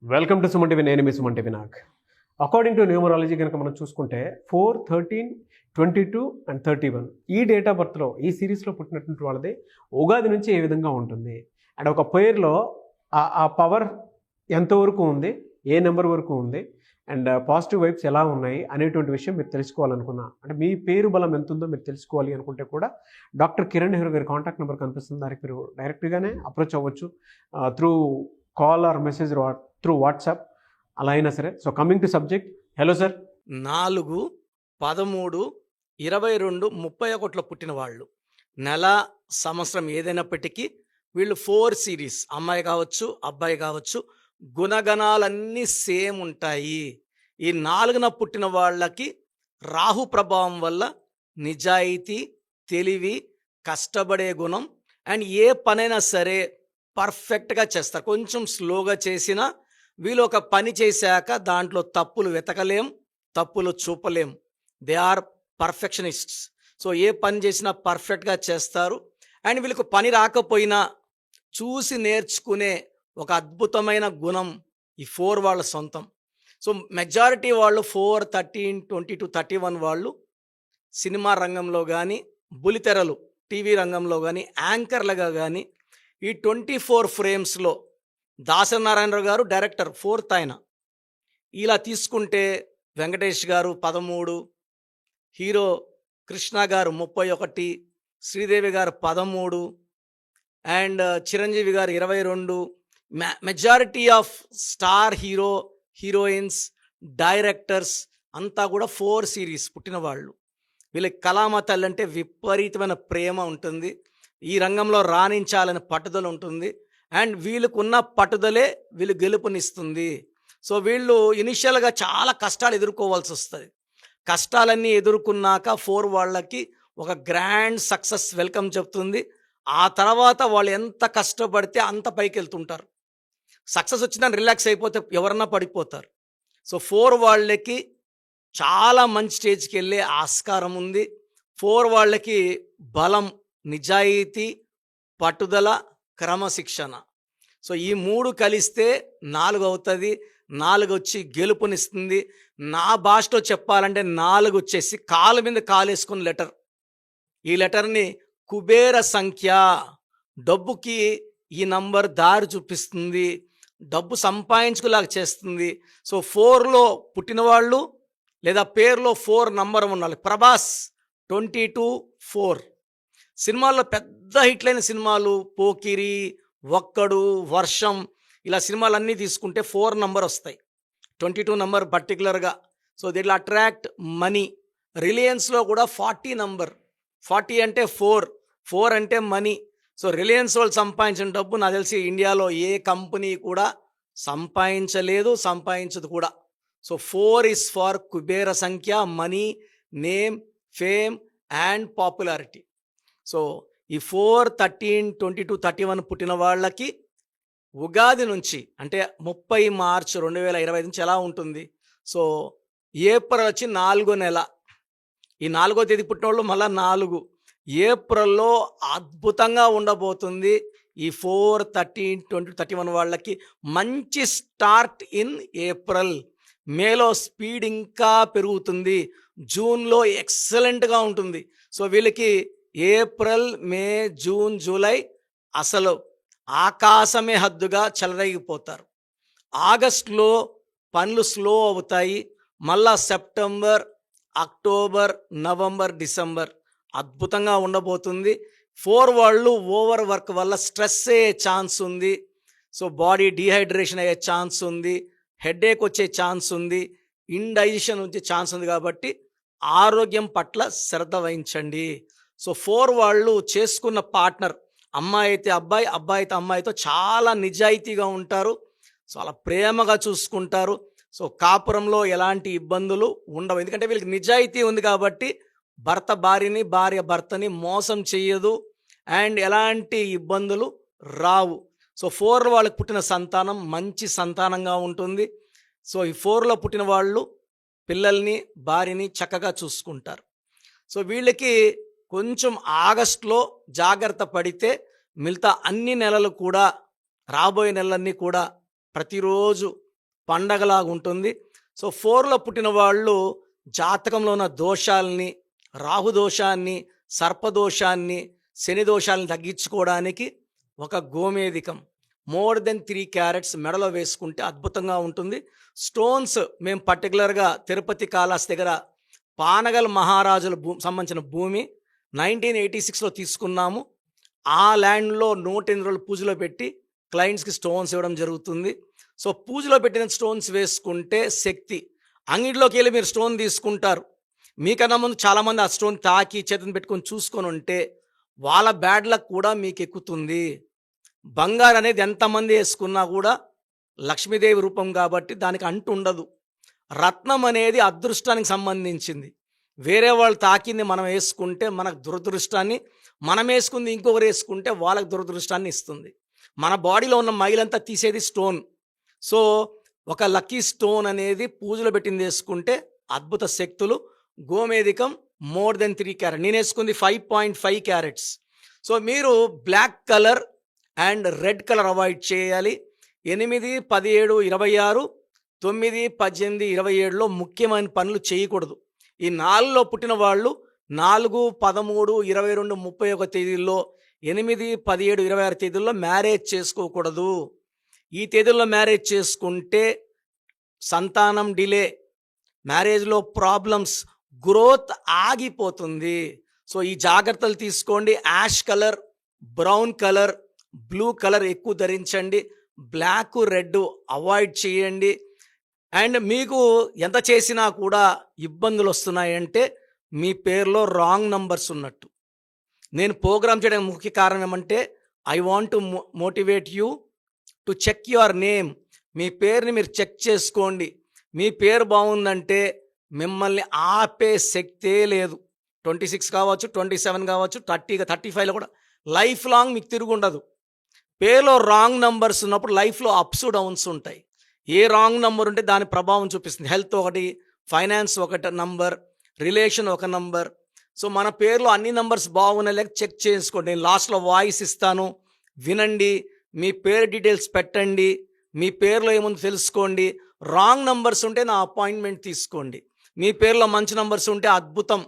Welcome to Suman TV. నేను మీ Suman TV Nag. According to numerology కనుక మనం చూసుకుంటే 4, 13, 22 అండ్ 31 ఈ డేట్ ఆఫ్ బర్త్లో ఈ సిరీస్లో పుట్టినటువంటి వాళ్ళది ఉగాది నుంచి ఏ విధంగా ఉంటుంది అండ్ ఒక పేరులో ఆ పవర్ ఎంతవరకు ఉంది, ఏ నెంబర్ వరకు ఉంది అండ్ పాజిటివ్ వైబ్స్ ఎలా ఉన్నాయి అనేటువంటి విషయం మీరు తెలుసుకోవాలనుకున్నా, అంటే మీ పేరు బలం ఎంత ఉందో మీరు తెలుసుకోవాలి అనుకుంటే కూడా డాక్టర్ కిరణ్ నెహ్రూ గారి కాంటాక్ట్ నెంబర్ కనిపిస్తుంది. దానికి మీరు డైరెక్ట్గానే అప్రోచ్ అవ్వచ్చు through call or message through WhatsApp అలా అయినా సరే. So coming to subject, hello sir. 4, 13, 22, 31 పుట్టిన వాళ్ళు, నెల సంవత్సరం ఏదైనప్పటికీ వీళ్ళు 4 సిరీస్, అమ్మాయి కావచ్చు అబ్బాయి కావచ్చు, గుణగణాలన్నీ సేమ్ ఉంటాయి. ఈ 4న పుట్టిన వాళ్ళకి రాహు ప్రభావం వల్ల నిజాయితీ, తెలివి, కష్టపడే గుణం అండ్ ఏ పనైనా సరే పర్ఫెక్ట్గా చేస్తారు. కొంచెం స్లోగా చేసినా వీళ్ళు ఒక పని చేశాక దాంట్లో తప్పులు వెతకలేం, తప్పులు చూపలేం. They are perfectionists. సో ఏ పని చేసినా పర్ఫెక్ట్గా చేస్తారు. అండ్ వీళ్ళకు పని రాకపోయినా చూసి నేర్చుకునే ఒక అద్భుతమైన గుణం ఈ 4 వాళ్ళ సొంతం. సో మెజారిటీ వాళ్ళు 4, 13, 22, 31 వాళ్ళు సినిమా రంగంలో కానీ, బులితెరలు టీవీ రంగంలో కానీ, యాంకర్లుగా కానీ ఈ 24 ఫ్రేమ్స్లో దాసనారాయణరావు గారు డైరెక్టర్, 4th ఆయన. ఇలా తీసుకుంటే వెంకటేష్ గారు 13, హీరో కృష్ణ గారు 31, శ్రీదేవి గారు 13 అండ్ చిరంజీవి గారు 22. Majority of star heroines, directors అంతా కూడా 4 సిరీస్ పుట్టిన వాళ్ళు. వీళ్ళకి కళామ తల్లి అంటే విపరీతమైన ప్రేమ ఉంటుంది. ఈ రంగంలో రాణించాలని పట్టుదల ఉంటుంది. అండ్ వీళ్ళకున్న పట్టుదలే వీళ్ళు గెలుపునిస్తుంది. సో వీళ్ళు ఇనిషియల్గా చాలా కష్టాలు ఎదుర్కోవాల్సి వస్తుంది. కష్టాలన్నీ ఎదుర్కొన్నాక 4 వాళ్ళకి ఒక గ్రాండ్ సక్సెస్ వెల్కమ్ చెప్తుంది. ఆ తర్వాత వాళ్ళు ఎంత కష్టపడితే అంత పైకి వెళ్తుంటారు. సక్సెస్ వచ్చినా రిలాక్స్ అయిపోతే ఎవరన్నా పడిపోతారు. సో 4 వాళ్ళకి చాలా మంచి స్టేజ్కి వెళ్ళే ఆస్కారం ఉంది. 4 వాళ్ళకి బలం, నిజాయితీ, పట్టుదల, క్రమశిక్షణ. సో ఈ 3 కలిస్తే 4 అవుతుంది. 4 వచ్చి గెలుపునిస్తుంది. నా భాషలో చెప్పాలంటే 4 వచ్చేసి కాలు మీద కాలేసుకున్న లెటర్. ఈ లెటర్ని కుబేర సంఖ్య, డబ్బుకి ఈ నంబర్ దారి చూపిస్తుంది, డబ్బు సంపాదించుకులాగా చేస్తుంది. సో 4లో పుట్టిన వాళ్ళు లేదా పేరులో 4 నంబర్ ఉన్న వాళ్ళు, ప్రభాస్ 22, 4. సినిమాల్లో పెద్ద హిట్లైన సినిమాలు పోకిరి, ఒక్కడు, వర్షం ఇలా సినిమాలన్నీ తీసుకుంటే 4 నంబర్ వస్తాయి. 22 నంబర్ పర్టికులర్గా. So that attract money. రిలయన్స్లో కూడా 40 నంబర్. 40 అంటే 4 అంటే మనీ. సో రిలయన్స్ వాళ్ళు సంపాదించిన డబ్బు నాకు తెలిసి ఇండియాలో ఏ కంపెనీ కూడా సంపాదించలేదు, సంపాదించదు కూడా. సో 4 is ఫర్ కుబేర సంఖ్య, money, name, fame and popularity. So ఈ 4, 13, 22, 31 పుట్టిన వాళ్ళకి ఉగాది నుంచి అంటే 30 మార్చ్ 2025 నుంచి ఎలా ఉంటుంది? సో ఏప్రిల్ వచ్చి 4వ నెల. ఈ 4వ తేదీ పుట్టిన వాళ్ళు మళ్ళీ 4 ఏప్రిల్లో అద్భుతంగా ఉండబోతుంది. ఈ 4, 13, 20, 31 వాళ్ళకి మంచి స్టార్ట్ ఇన్ ఏప్రిల్. మేలో స్పీడ్ ఇంకా పెరుగుతుంది. జూన్లో ఎక్సలెంట్గా ఉంటుంది. సో వీళ్ళకి ఏప్రిల్, మే, జూన్, జూలై అసలు ఆకాశమే హద్దుగా చెలరేగిపోతారు. ఆగస్టులో పనులు స్లో అవుతాయి. మళ్ళా సెప్టెంబర్, అక్టోబర్, నవంబర్, డిసెంబర్ అద్భుతంగా ఉండబోతుంది. 4 వాళ్ళు ఓవర్ వర్క్ వల్ల స్ట్రెస్ అయ్యే ఛాన్స్ ఉంది. సో బాడీ డీహైడ్రేషన్ అయ్యే ఛాన్స్ ఉంది, హెడేక్ వచ్చే ఛాన్స్ ఉంది, ఇండైజెషన్ వచ్చే ఛాన్స్ ఉంది. కాబట్టి ఆరోగ్యం పట్ల శ్రద్ధ వహించండి. సో 4 వాళ్ళు చేసుకున్న పార్ట్నర్, అమ్మాయి అయితే అబ్బాయి, అబ్బాయి అయితే అమ్మాయితో చాలా నిజాయితీగా ఉంటారు, చాలా ప్రేమగా చూసుకుంటారు. సో కాపురంలో ఎలాంటి ఇబ్బందులు ఉండవు. ఎందుకంటే వీళ్ళకి నిజాయితీ ఉంది కాబట్టి భర్త భార్యని, భార్య భర్తని మోసం చెయ్యదు అండ్ ఎలాంటి ఇబ్బందులు రావు. సో 4 వాళ్ళకి పుట్టిన సంతానం మంచి సంతానంగా ఉంటుంది. సో ఈ 4లో పుట్టిన వాళ్ళు పిల్లల్ని, భార్యని చక్కగా చూసుకుంటారు. సో వీళ్ళకి కొంచెం ఆగస్టులో జాగ్రత్త పడితే మిగతా అన్ని నెలలు కూడా, రాబోయే నెలలన్నీ కూడా ప్రతిరోజు పండగలాగా ఉంటుంది. సో 4లో పుట్టిన వాళ్ళు జాతకంలో ఉన్న దోషాలని, రాహు దోషాన్ని, సర్పదోషాన్ని, శని దోషాలను తగ్గించుకోవడానికి ఒక గోమేధికం మోర్ దెన్ 3 క్యారెట్స్ మెడలో వేసుకుంటే అద్భుతంగా ఉంటుంది. స్టోన్స్ మేము పర్టికులర్గా తిరుపతి కాళహస్తి దగ్గర పానగల్ మహారాజుల సంబంధించిన భూమి 1986లో తీసుకున్నాము. ఆ ల్యాండ్లో 108 రోజులు పూజలో పెట్టి క్లయింట్స్కి స్టోన్స్ ఇవ్వడం జరుగుతుంది. సో పూజలో పెట్టిన స్టోన్స్ వేసుకుంటే శక్తి. అంగిడిలోకి వెళ్ళి మీరు స్టోన్ తీసుకుంటారు, మీకన్నా ముందు చాలామంది ఆ స్టోన్ తాకి చేతిని పెట్టుకొని చూసుకొని ఉంటే వాళ్ళ బ్యాడ్ లక్ కూడా మీకు ఎక్కుతుంది. బంగారు అనేది ఎంతమంది వేసుకున్నా కూడా లక్ష్మీదేవి రూపం కాబట్టి దానికి అంటు ఉండదు. రత్నం అనేది అదృష్టానికి సంబంధించింది. వేరే వాళ్ళు తాకింది మనం వేసుకుంటే మనకు దురదృష్టాన్ని, మనం వేసుకుంది ఇంకొకరు వేసుకుంటే వాళ్ళకి దురదృష్టాన్ని ఇస్తుంది. మన బాడీలో ఉన్న మైలంతా తీసేది స్టోన్. సో ఒక లక్కీ స్టోన్ అనేది పూజలో పెట్టింది వేసుకుంటే అద్భుత శక్తులు. గోమేధికం మోర్ దెన్ 3 క్యారెట్, నేను వేసుకుంది 5.5 క్యారెట్స్. సో మీరు black colour and red colour avoid చేయాలి. 8, 17, 26, 9, 18, 27లో ముఖ్యమైన పనులు చేయకూడదు. ఈ 4లో పుట్టిన వాళ్ళు 4, 13, 22, 31 తేదీల్లో, 8, 17, 26 తేదీల్లో మ్యారేజ్ చేసుకోకూడదు. ఈ తేదీల్లో మ్యారేజ్ చేసుకుంటే సంతానం డిలే, మ్యారేజ్లో ప్రాబ్లమ్స్, గ్రోత్ ఆగిపోతుంది. సో ఈ జాగ్రత్తలు తీసుకోండి. Ash colour, brown colour, blue colour ఎక్కువ ధరించండి. బ్లాక్, రెడ్ అవాయిడ్ చేయండి. అండ్ మీకు ఎంత చేసినా కూడా ఇబ్బందులు వస్తున్నాయంటే మీ పేరులో రాంగ్ నంబర్స్ ఉన్నట్టు. నేను ప్రోగ్రామ్ చేయడానికి ముఖ్య కారణం ఏమంటే I want to motivate you to check your name. మీ పేరుని మీరు చెక్ చేసుకోండి. మీ పేరు బాగుందంటే మిమ్మల్ని ఆపే శక్తే లేదు. 26 కావచ్చు, 27 కావచ్చు, 30, 35లో కూడా లైఫ్ లాంగ్ మీకు తిరుగుండదు. పేరులో రాంగ్ నంబర్స్ ఉన్నప్పుడు లైఫ్లో అప్స్ డౌన్స్ ఉంటాయి. ఏ రాంగ్ నంబర్ ఉంటే దాని ప్రభావం చూపిస్తుంది. హెల్త్ ఒకటి, ఫైనాన్స్ ఒక నంబర్, రిలేషన్ ఒక నంబర్. సో మన పేరులో అన్ని నంబర్స్ బాగున్నాయి లేక చెక్ చేసుకోండి. నేను లాస్ట్లో వాయిస్ ఇస్తాను, వినండి. మీ పేరు డీటెయిల్స్ పెట్టండి, మీ పేరులో ఏముందో తెలుసుకోండి. రాంగ్ నంబర్స్ ఉంటే నా అపాయింట్మెంట్ తీసుకోండి. మీ పేరులో మంచి నంబర్స్ ఉంటే అద్భుతం.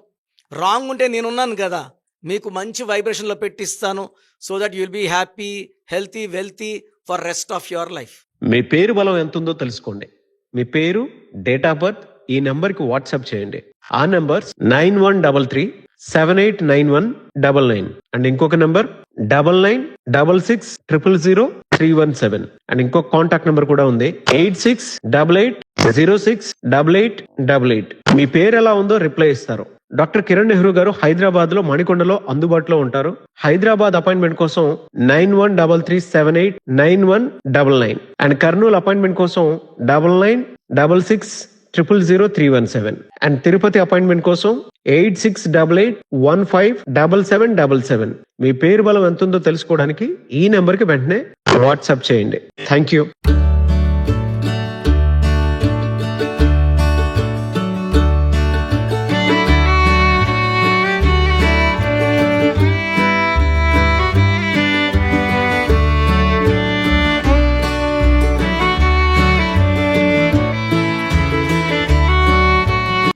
రాంగ్ ఉంటే నేనున్నాను కదా, మీకు మంచి వైబ్రేషన్లో పెట్టిస్తాను. So that you'll be happy, healthy, wealthy for rest of your life. మీ పేరు బలం ఎంత ఉందో తెలుసుకోండి. మీ పేరు, డేట్ ఆఫ్ బర్త్ ఈ నెంబర్కి వాట్సాప్ చేయండి. ఆ నెంబర్ 9133789199 అండ్ ఇంకొక నెంబర్ 9966000317 అండ్ ఇంకొక కాంటాక్ట్ నెంబర్ కూడా ఉంది 8688068888. మీ పేరు ఎలా ఉందో రిప్లై ఇస్తారు. డాక్టర్ కిరణ్ నెహ్రూ గారు హైదరాబాద్ లో మణికొండలో అందుబాటులో ఉంటారు. హైదరాబాద్ అపాయింట్మెంట్ కోసం 9133789199 అండ్ కర్నూలు అపాయింట్మెంట్ కోసం 9966000317 అండ్ తిరుపతి అపాయింట్మెంట్ కోసం 8688157777. మీ పేరు బలం ఎంత ఉందో తెలుసుకోవడానికి ఈ నెంబర్కి వెంటనే వాట్సాప్ చేయండి. Thank you.